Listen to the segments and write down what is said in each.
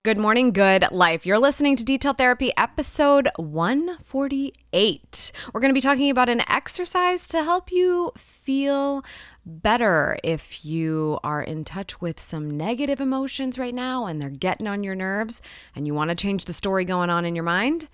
Good morning, good life. You're listening to Detail Therapy, episode 148. We're going to be talking about an exercise to help you feel better if you are in touch with some negative emotions right now and they're getting on your nerves and you want to change the story going on in your mind.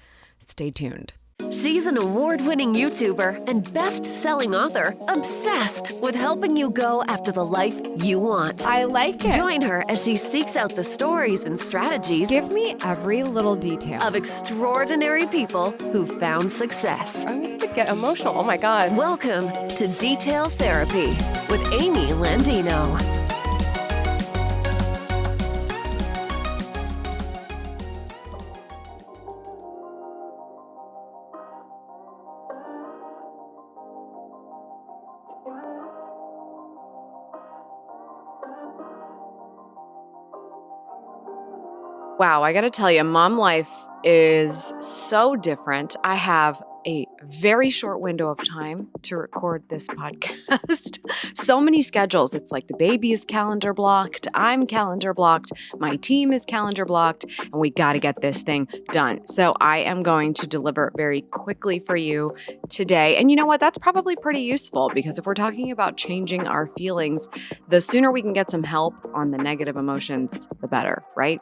Stay tuned. She's an award-winning YouTuber and best-selling author obsessed with helping you go after the life you want. I like it. Join her as she seeks out the stories and strategies Give me every little detail of extraordinary people who found success. I'm going to get emotional. Oh my God. Welcome to Detail Therapy with Amy Landino. Wow, I got to tell you, mom life is so different. I have a very short window of time to record this podcast. So many schedules. It's like the baby is calendar blocked. I'm calendar blocked. My team is calendar blocked, and we got to get this thing done. So I am going to deliver very quickly for you today. And you know what? That's probably pretty useful because if we're talking about changing our feelings, the sooner we can get some help on the negative emotions, the better, right?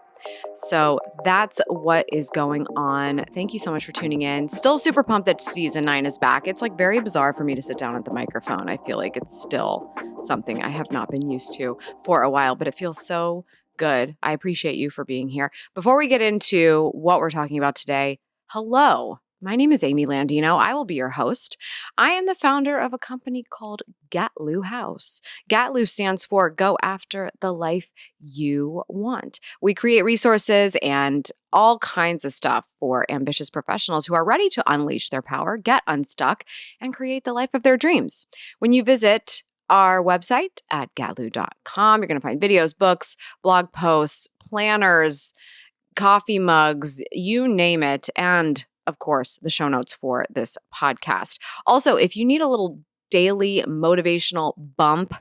So that's what is going on. Thank you so much for tuning in. Still super pumped that season 9 is back. It's like very bizarre for me to sit down at the microphone. I feel like it's still something I have not been used to for a while, but it feels so good. I appreciate you for being here. Before we get into what we're talking about today, hello. My name is Amy Landino. I will be your host. I am the founder of a company called Wpply House. Wpply stands for Go After the Life You Want. We create resources and all kinds of stuff for ambitious professionals who are ready to unleash their power, get unstuck, and create the life of their dreams. When you visit our website at wpply.com, you're going to find videos, books, blog posts, planners, coffee mugs, you name it, and of course, the show notes for this podcast. Also, if you need a little daily motivational bump,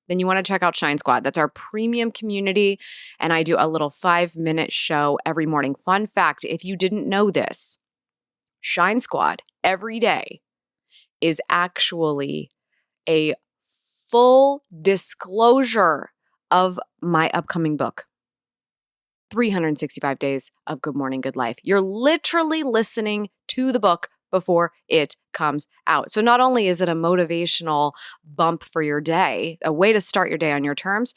then you want to check out Shine Squad. That's our premium community, and I do a little 5-minute show every morning. Fun fact, if you didn't know this, Shine Squad every day is actually a full disclosure of my upcoming book. 365 Days of Good Morning, Good Life. You're literally listening to the book before it comes out. So not only is it a motivational bump for your day, a way to start your day on your terms,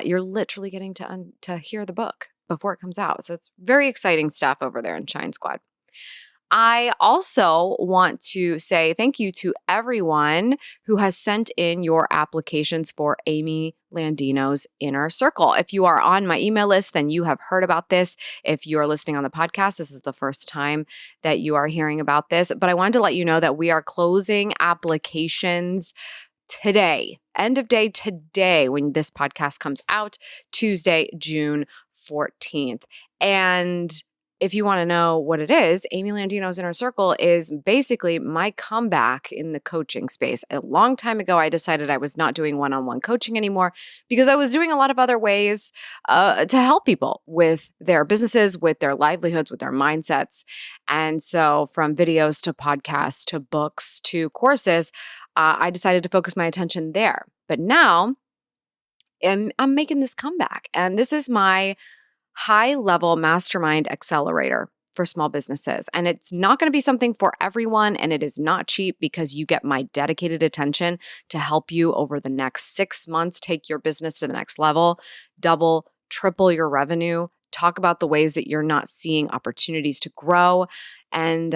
you're literally getting to hear the book before it comes out. So it's very exciting stuff over there in Shine Squad. I also want to say thank you to everyone who has sent in your applications for Amy Landino's Inner Circle. If you are on my email list, then you have heard about this. If you are listening on the podcast, this is the first time that you are hearing about this. But I wanted to let you know that we are closing applications today, end of day today, when this podcast comes out, Tuesday, June 14th. And if you want to know what it is, Amy Landino's Inner Circle is basically my comeback in the coaching space. A long time ago, I decided I was not doing one-on-one coaching anymore because I was doing a lot of other ways to help people with their businesses, with their livelihoods, with their mindsets. And so from videos to podcasts to books to courses, I decided to focus my attention there. But now I'm making this comeback, and this is my high-level mastermind accelerator for small businesses. And it's not going to be something for everyone, and it is not cheap because you get my dedicated attention to help you over the next 6 months take your business to the next level, double, triple your revenue, talk about the ways that you're not seeing opportunities to grow. And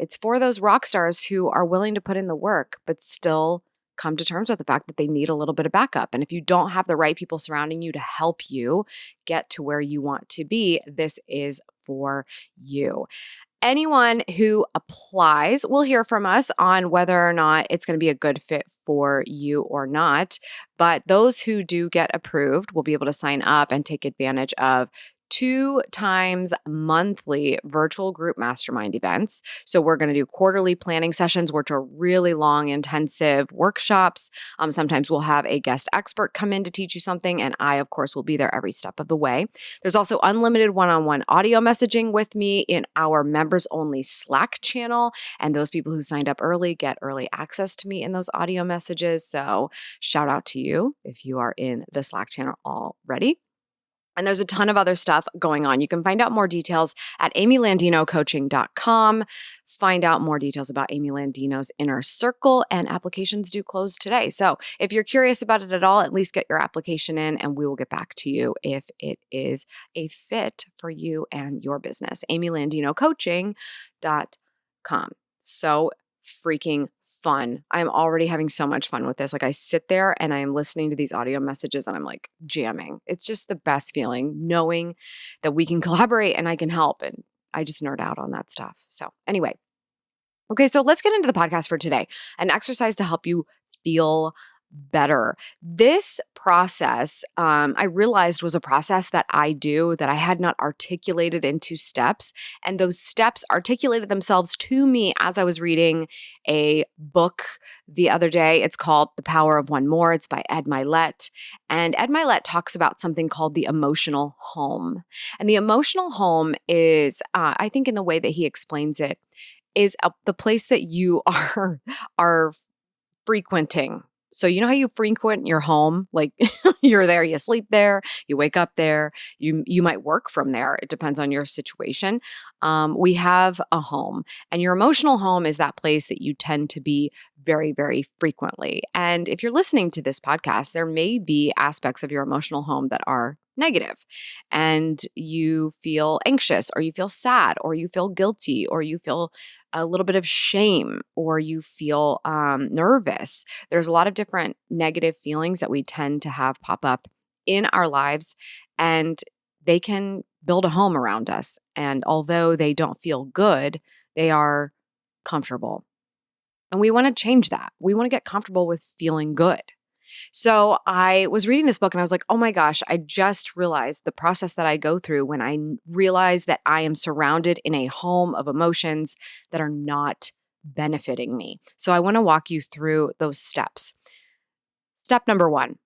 it's for those rock stars who are willing to put in the work, but still come to terms with the fact that they need a little bit of backup. And if you don't have the right people surrounding you to help you get to where you want to be, this is for you. Anyone who applies will hear from us on whether or not it's going to be a good fit for you or not. But those who do get approved will be able to sign up and take advantage of 2 times monthly virtual group mastermind events. So we're going to do quarterly planning sessions, which are really long, intensive workshops. Sometimes we'll have a guest expert come in to teach you something, and I, of course, will be there every step of the way. There's also unlimited one-on-one audio messaging with me in our members-only Slack channel, and those people who signed up early get early access to me in those audio messages. So shout out to you if you are in the Slack channel already. And there's a ton of other stuff going on. You can find out more details at amylandinocoaching.com. Find out more details about Amy Landino's Inner Circle, and applications do close today. So if you're curious about it at all, at least get your application in and we will get back to you if it is a fit for you and your business. amylandinocoaching.com. So freaking fun. I'm already having so much fun with this. Like I sit there and I am listening to these audio messages and I'm like jamming. It's just the best feeling knowing that we can collaborate and I can help. And I just nerd out on that stuff. So anyway, okay, so let's get into the podcast for today. An exercise to help you feel better. This process, I realized was a process that I do that I had not articulated into steps. And those steps articulated themselves to me as I was reading a book the other day. It's called The Power of One More. It's by Ed Milet. And Ed Milet talks about something called the emotional home. And the emotional home is, I think in the way that he explains it, is the place that you are frequenting. So you know how you frequent your home? Like you're there, you sleep there, you wake up there, you might work from there. It depends on your situation. We have a home, and your emotional home is that place that you tend to be very, very frequently. And if you're listening to this podcast, there may be aspects of your emotional home that are negative, and you feel anxious, or you feel sad, or you feel guilty, or you feel a little bit of shame, or you feel nervous. There's a lot of different negative feelings that we tend to have pop up in our lives, and they can build a home around us. And although they don't feel good, they are comfortable. And we want to change that. We want to get comfortable with feeling good. So I was reading this book and I was like, oh my gosh, I just realized the process that I go through when I realize that I am surrounded in a home of emotions that are not benefiting me. So I want to walk you through those steps. Step number 1,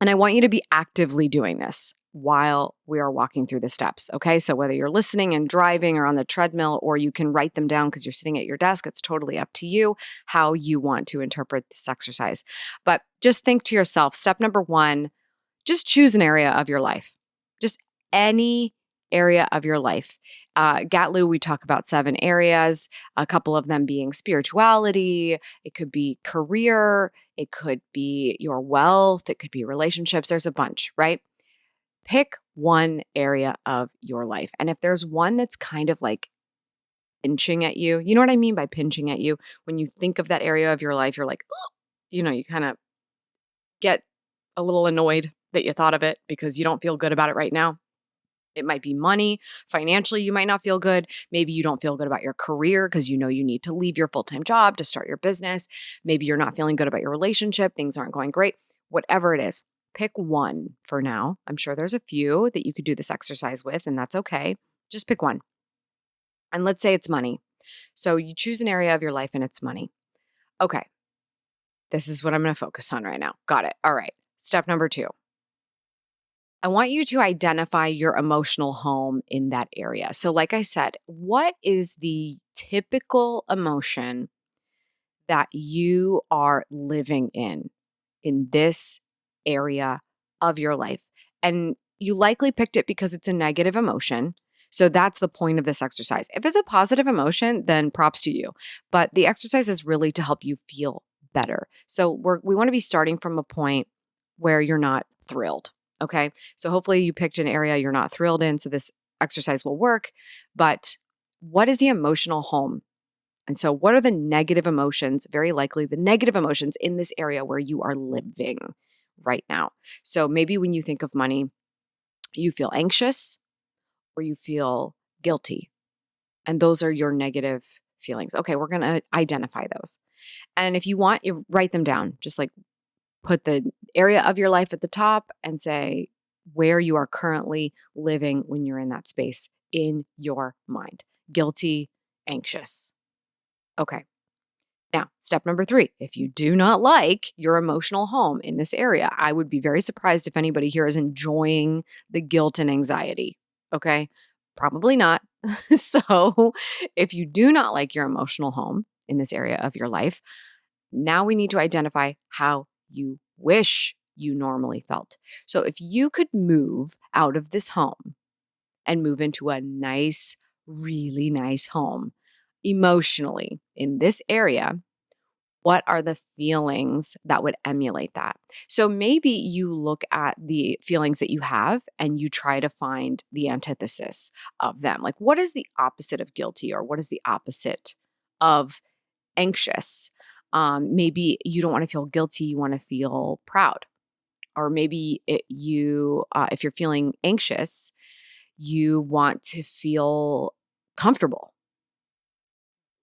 and I want you to be actively doing this while we are walking through the steps. Okay. So whether you're listening and driving or on the treadmill, or you can write them down because you're sitting at your desk, it's totally up to you how you want to interpret this exercise. But just think to yourself, step number 1, just choose an area of your life, just any area of your life. Gatlu, we talk about 7 areas, a couple of them being spirituality. It could be career. It could be your wealth. It could be relationships. There's a bunch, right? Pick one area of your life. And if there's one that's kind of like pinching at you, you know what I mean by pinching at you? When you think of that area of your life, you're like, oh, you kind of get a little annoyed that you thought of it because you don't feel good about it right now. It might be money. Financially, you might not feel good. Maybe you don't feel good about your career because you know you need to leave your full-time job to start your business. Maybe you're not feeling good about your relationship. Things aren't going great. Whatever it is, pick one for now. I'm sure there's a few that you could do this exercise with, and that's okay. Just pick one. And let's say it's money. So you choose an area of your life and it's money. Okay. This is what I'm going to focus on right now. Got it. All right. Step number 2. I want you to identify your emotional home in that area. So like I said, what is the typical emotion that you are living in this area of your life? And you likely picked it because it's a negative emotion. So that's the point of this exercise. If it's a positive emotion, then props to you. But the exercise is really to help you feel better. So we want to be starting from a point where you're not thrilled. Okay. So hopefully you picked an area you're not thrilled in. So this exercise will work. But what is the emotional home? And so what are the negative emotions, very likely the negative emotions in this area where you are living right now? So maybe when you think of money, you feel anxious or you feel guilty. And those are your negative feelings. Okay, we're going to identify those. And if you want, you write them down. Just like put the area of your life at the top and say, where you are currently living when you're in that space in your mind. Guilty, anxious. Okay. Now, step number 3, if you do not like your emotional home in this area, I would be very surprised if anybody here is enjoying the guilt and anxiety. Okay. Probably not. So, if you do not like your emotional home in this area of your life, now we need to identify how you wish you normally felt. So, if you could move out of this home and move into a nice, really nice home emotionally in this area, what are the feelings that would emulate that? So maybe you look at the feelings that you have and you try to find the antithesis of them. Like, what is the opposite of guilty, or what is the opposite of anxious? Maybe you don't want to feel guilty, you want to feel proud. Or maybe if you're feeling anxious, you want to feel comfortable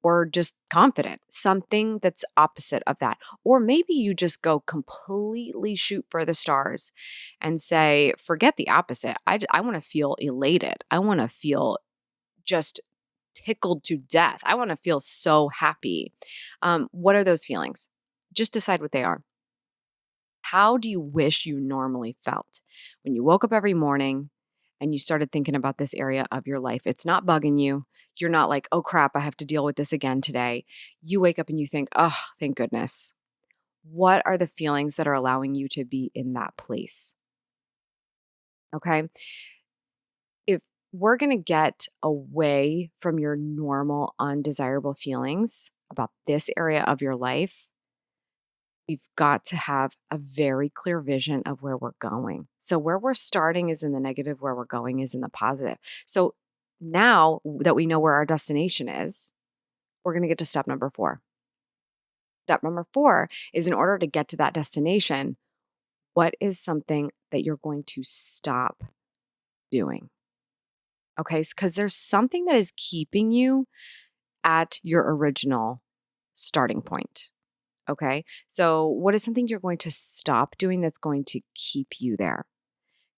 or just confident, something that's opposite of that. Or maybe you just go completely shoot for the stars and say, forget the opposite. I want to feel elated. I want to feel just tickled to death. I want to feel so happy. What are those feelings? Just decide what they are. How do you wish you normally felt when you woke up every morning and you started thinking about this area of your life? It's not bugging you. You're not like, oh crap, I have to deal with this again today. You wake up and you think, oh, thank goodness. What are the feelings that are allowing you to be in that place? Okay. If we're going to get away from your normal, undesirable feelings about this area of your life, we've got to have a very clear vision of where we're going. So, where we're starting is in the negative, where we're going is in the positive. So, now that we know where our destination is, we're going to get to step number 4. Step number 4 is, in order to get to that destination, what is something that you're going to stop doing? Okay, because there's something that is keeping you at your original starting point. Okay, so what is something you're going to stop doing that's going to keep you there?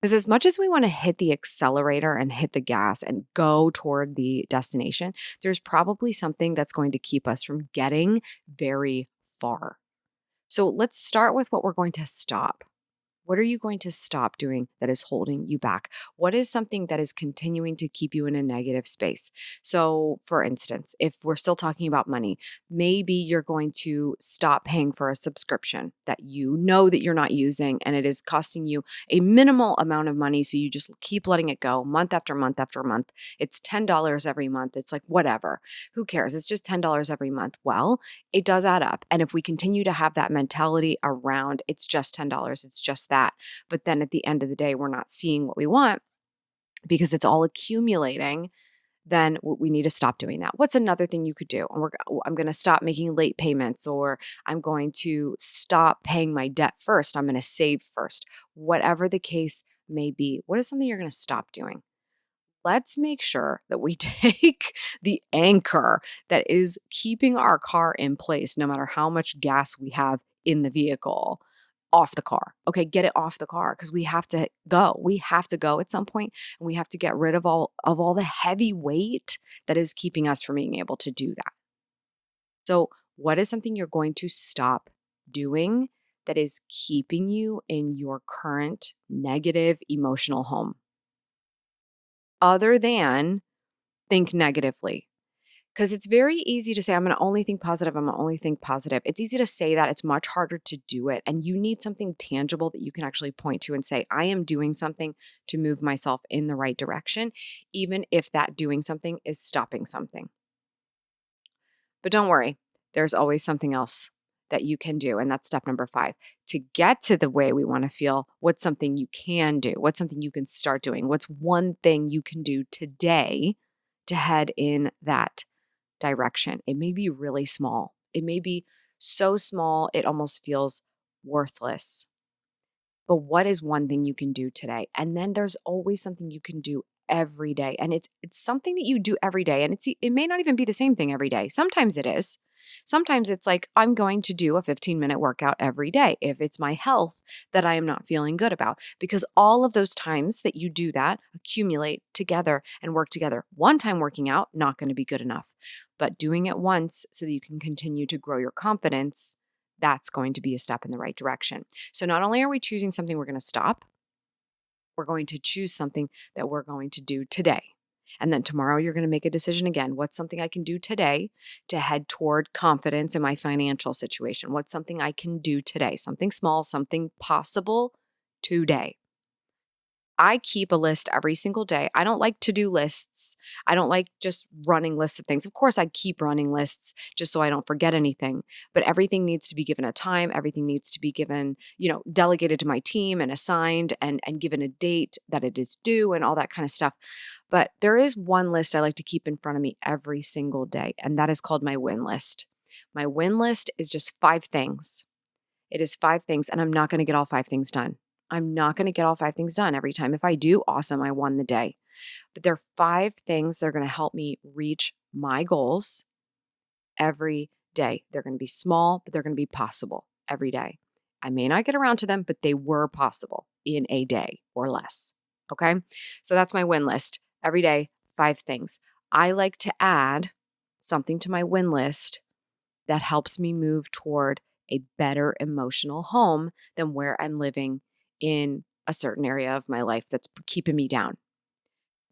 Because as much as we want to hit the accelerator and hit the gas and go toward the destination, there's probably something that's going to keep us from getting very far. So let's start with what we're going to stop. What are you going to stop doing that is holding you back? What is something that is continuing to keep you in a negative space? So, for instance, if we're still talking about money, maybe you're going to stop paying for a subscription that you know that you're not using and it is costing you a minimal amount of money. So you just keep letting it go month after month after month. It's $10 every month. It's like, whatever. Who cares? It's just $10 every month. Well, it does add up. And if we continue to have that mentality around it's just $10, it's just that. But then at the end of the day, we're not seeing what we want because it's all accumulating. Then we need to stop doing that. What's another thing you could do? I'm going to stop making late payments, or I'm going to stop paying my debt first. I'm going to save first. Whatever the case may be, what is something you're going to stop doing? Let's make sure that we take the anchor that is keeping our car in place, no matter how much gas we have in the vehicle, off the car. Okay, get it off the car, because we have to go. We have to go at some point, and we have to get rid of all the heavy weight that is keeping us from being able to do that. So, what is something you're going to stop doing that is keeping you in your current negative emotional home? Other than think negatively. Because it's very easy to say, I'm going to only think positive. I'm going to only think positive. It's easy to say that. It's much harder to do it. And you need something tangible that you can actually point to and say, I am doing something to move myself in the right direction, even if that doing something is stopping something. But don't worry, there's always something else that you can do. And that's step number 5. To get to the way we want to feel, what's something you can do? What's something you can start doing? What's one thing you can do today to head in that direction? It may be really small. It may be so small, it almost feels worthless. But what is one thing you can do today? And then there's always something you can do every day. And it's something that you do every day. And it may not even be the same thing every day. Sometimes it is. Sometimes it's like, I'm going to do a 15-minute workout every day if it's my health that I am not feeling good about, because all of those times that you do that accumulate together and work together. One time working out, not going to be good enough, but doing it once so that you can continue to grow your confidence, that's going to be a step in the right direction. So not only are we choosing something we're going to stop, we're going to choose something that we're going to do today. And then tomorrow, you're going to make a decision again. What's something I can do today to head toward confidence in my financial situation? What's something I can do today? Something small, something possible today. I keep a list every single day. I don't like to-do lists. I don't like just running lists of things. Of course, I keep running lists just so I don't forget anything, but everything needs to be given a time. Everything needs to be given, delegated to my team and assigned and given a date that it is due and all that kind of stuff. But there is one list I like to keep in front of me every single day, and that is called my win list. My win list is just 5 things. It is 5 things, and I'm not going to get all 5 things done. I'm not going to get all 5 things done every time. If I do, awesome, I won the day. But there are 5 things that are going to help me reach my goals every day. They're going to be small, but they're going to be possible every day. I may not get around to them, but they were possible in a day or less. Okay? So that's my win list. Every day, 5 things. I like to add something to my win list that helps me move toward a better emotional home than where I'm living in a certain area of my life that's keeping me down.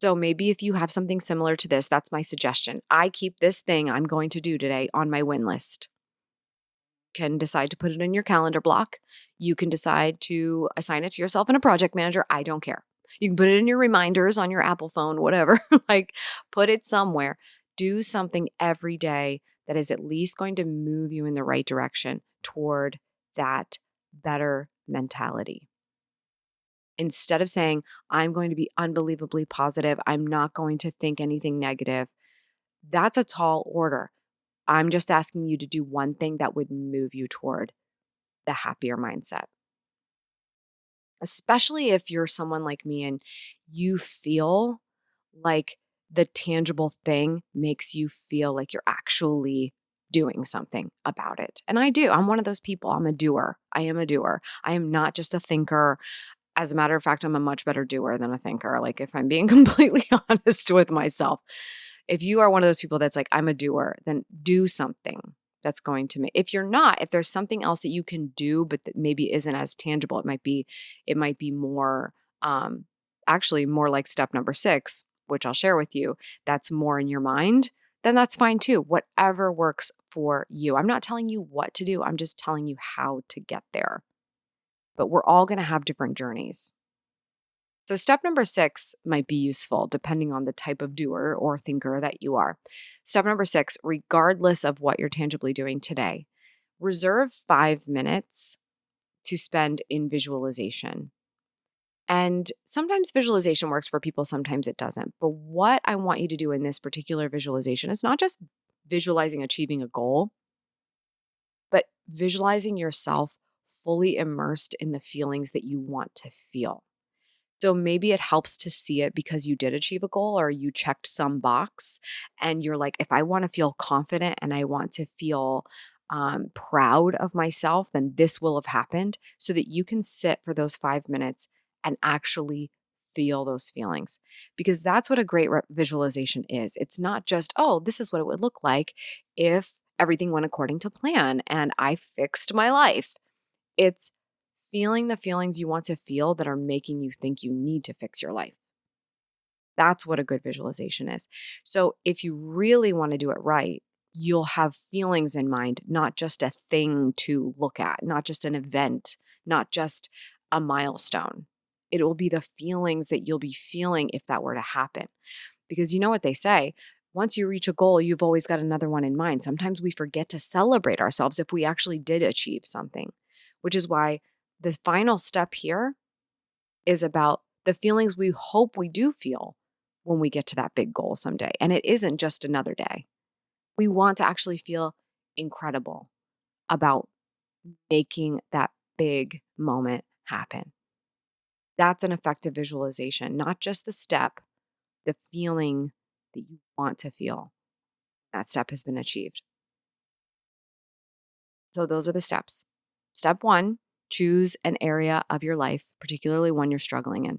So maybe if you have something similar to this, that's my suggestion. I keep this thing I'm going to do today on my win list. You can decide to put it in your calendar block. You can decide to assign it to yourself in a project manager. I don't care. You can put it in your reminders on your Apple phone, whatever. Like, put it somewhere. Do something every day that is at least going to move you in the right direction toward that better mentality. Instead of saying, I'm going to be unbelievably positive, I'm not going to think anything negative, that's a tall order. I'm just asking you to do one thing that would move you toward the happier mindset. Especially if you're someone like me and you feel like the tangible thing makes you feel like you're actually doing something about it. And I do. I'm one of those people. I'm a doer. I am a doer. I am not just a thinker. As a matter of fact, I'm a much better doer than a thinker. Like, if I'm being completely honest with myself, if you are one of those people that's like, I'm a doer, then do something that's going to make, if you're not, if there's something else that you can do, but that maybe isn't as tangible, it might be more, actually more like step number 6, which I'll share with you, that's more in your mind, then that's fine too. Whatever works for you. I'm not telling you what to do. I'm just telling you how to get there. But we're all going to have different journeys. So step number 6 might be useful depending on the type of doer or thinker that you are. Step number 6, regardless of what you're tangibly doing today, reserve 5 minutes to spend in visualization. And sometimes visualization works for people, sometimes it doesn't. But what I want you to do in this particular visualization is not just visualizing achieving a goal, but visualizing yourself fully immersed in the feelings that you want to feel. So maybe it helps to see it because you did achieve a goal or you checked some box and you're like, if I want to feel confident and I want to feel proud of myself, then this will have happened, so that you can sit for those 5 minutes and actually feel those feelings. Because that's what a great visualization is. It's not just, oh, this is what it would look like if everything went according to plan and I fixed my life. It's feeling the feelings you want to feel that are making you think you need to fix your life. That's what a good visualization is. So if you really want to do it right, you'll have feelings in mind, not just a thing to look at, not just an event, not just a milestone. It will be the feelings that you'll be feeling if that were to happen. Because you know what they say, once you reach a goal, you've always got another one in mind. Sometimes we forget to celebrate ourselves if we actually did achieve something, which is why the final step here is about the feelings we hope we do feel when we get to that big goal someday. And it isn't just another day. We want to actually feel incredible about making that big moment happen. That's an effective visualization, not just the step, the feeling that you want to feel. That step has been achieved. So those are the steps. Step 1, choose an area of your life, particularly one you're struggling in.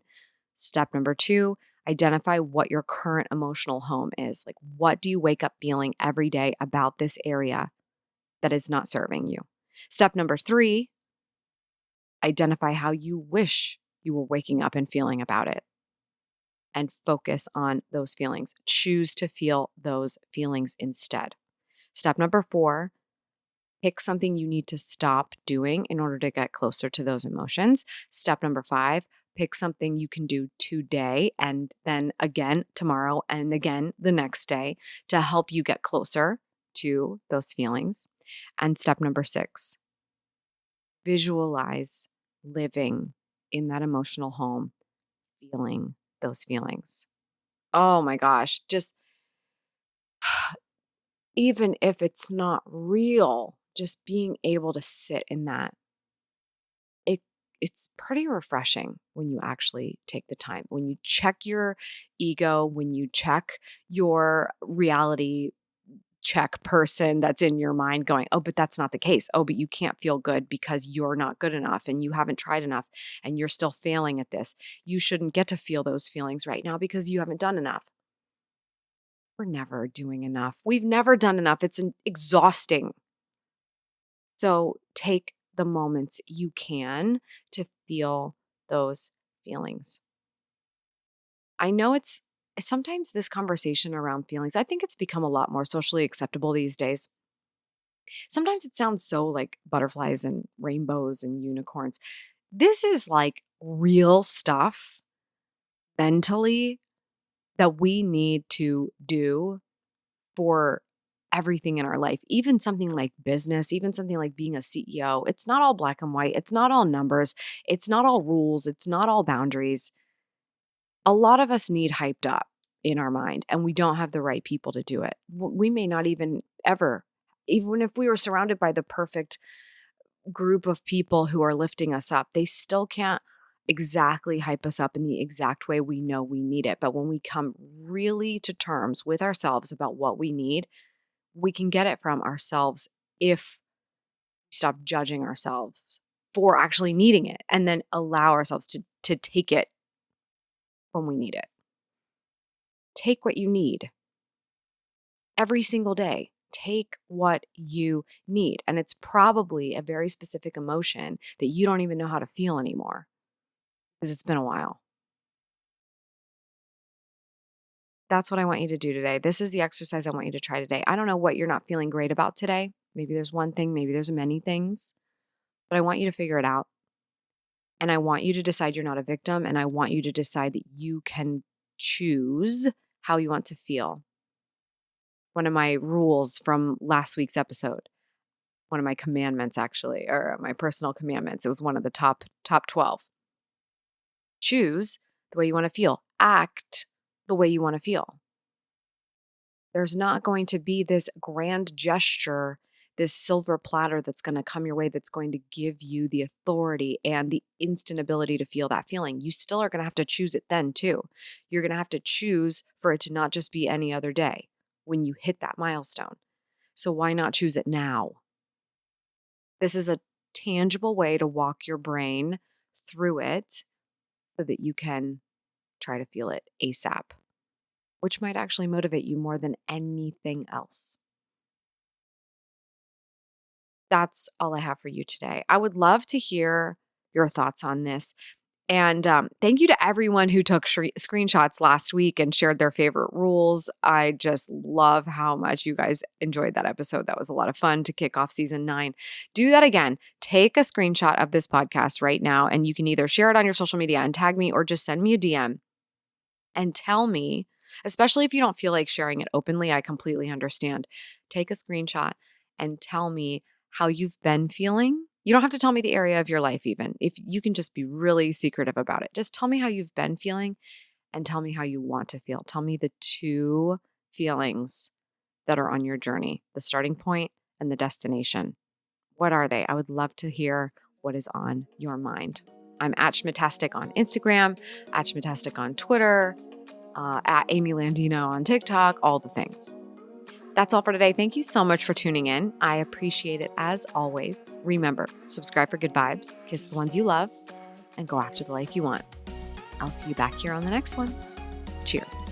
Step number 2, identify what your current emotional home is. Like, what do you wake up feeling every day about this area that is not serving you? Step number 3, identify how you wish you were waking up and feeling about it, and focus on those feelings. Choose to feel those feelings instead. Step number 4, pick something you need to stop doing in order to get closer to those emotions. Step number 5, pick something you can do today and then again tomorrow and again the next day to help you get closer to those feelings. And step number 6, visualize living in that emotional home, feeling those feelings. Oh my gosh, just even if it's not real, just being able to sit in that, it's pretty refreshing when you actually take the time. When you check your ego, when you check your reality check person that's in your mind going, oh, but that's not the case. Oh, but you can't feel good because you're not good enough and you haven't tried enough and you're still failing at this. You shouldn't get to feel those feelings right now because you haven't done enough. We're never doing enough. We've never done enough. It's exhausting. So take the moments you can to feel those feelings. I know it's sometimes this conversation around feelings, I think it's become a lot more socially acceptable these days. Sometimes it sounds so like butterflies and rainbows and unicorns. This is like real stuff mentally that we need to do for everything in our life, even something like business, even something like being a CEO. It's not all black and white. It's not all numbers. It's not all rules. It's not all boundaries. A lot of us need hyped up in our mind, and we don't have the right people to do it. We may not even ever, even if we were surrounded by the perfect group of people who are lifting us up, they still can't exactly hype us up in the exact way we know we need it. But when we come really to terms with ourselves about what we need, we can get it from ourselves if we stop judging ourselves for actually needing it and then allow ourselves to take it when we need it. Take what you need every single day. Take what you need. And it's probably a very specific emotion that you don't even know how to feel anymore because it's been a while. That's what I want you to do today. This is the exercise I want you to try today. I don't know what you're not feeling great about today. Maybe there's one thing, maybe there's many things, but I want you to figure it out. And I want you to decide you're not a victim. And I want you to decide that you can choose how you want to feel. One of my rules from last week's episode, one of my commandments actually, or my personal commandments, it was one of the top 12. Choose the way you want to feel. Act the way you want to feel. There's not going to be this grand gesture, this silver platter that's going to come your way that's going to give you the authority and the instant ability to feel that feeling. You still are going to have to choose it then too. You're going to have to choose for it to not just be any other day when you hit that milestone. So why not choose it now? This is a tangible way to walk your brain through it so that you can try to feel it ASAP, which might actually motivate you more than anything else. That's all I have for you today. I would love to hear your thoughts on this. And thank you to everyone who took screenshots last week and shared their favorite rules. I just love how much you guys enjoyed that episode. That was a lot of fun to kick off season 9. Do that again. Take a screenshot of this podcast right now, and you can either share it on your social media and tag me or just send me a DM and tell me, especially if you don't feel like sharing it openly, I completely understand. Take a screenshot and tell me how you've been feeling. You don't have to tell me the area of your life even. If you can just be really secretive about it. Just tell me how you've been feeling and tell me how you want to feel. Tell me the 2 feelings that are on your journey, the starting point and the destination. What are they? I would love to hear what is on your mind. I'm at Schmatastic on Instagram, at Schmatastic on Twitter, at Amy Landino on TikTok, all the things. That's all for today. Thank you so much for tuning in. I appreciate it as always. Remember, subscribe for good vibes, kiss the ones you love, and go after the life you want. I'll see you back here on the next one. Cheers.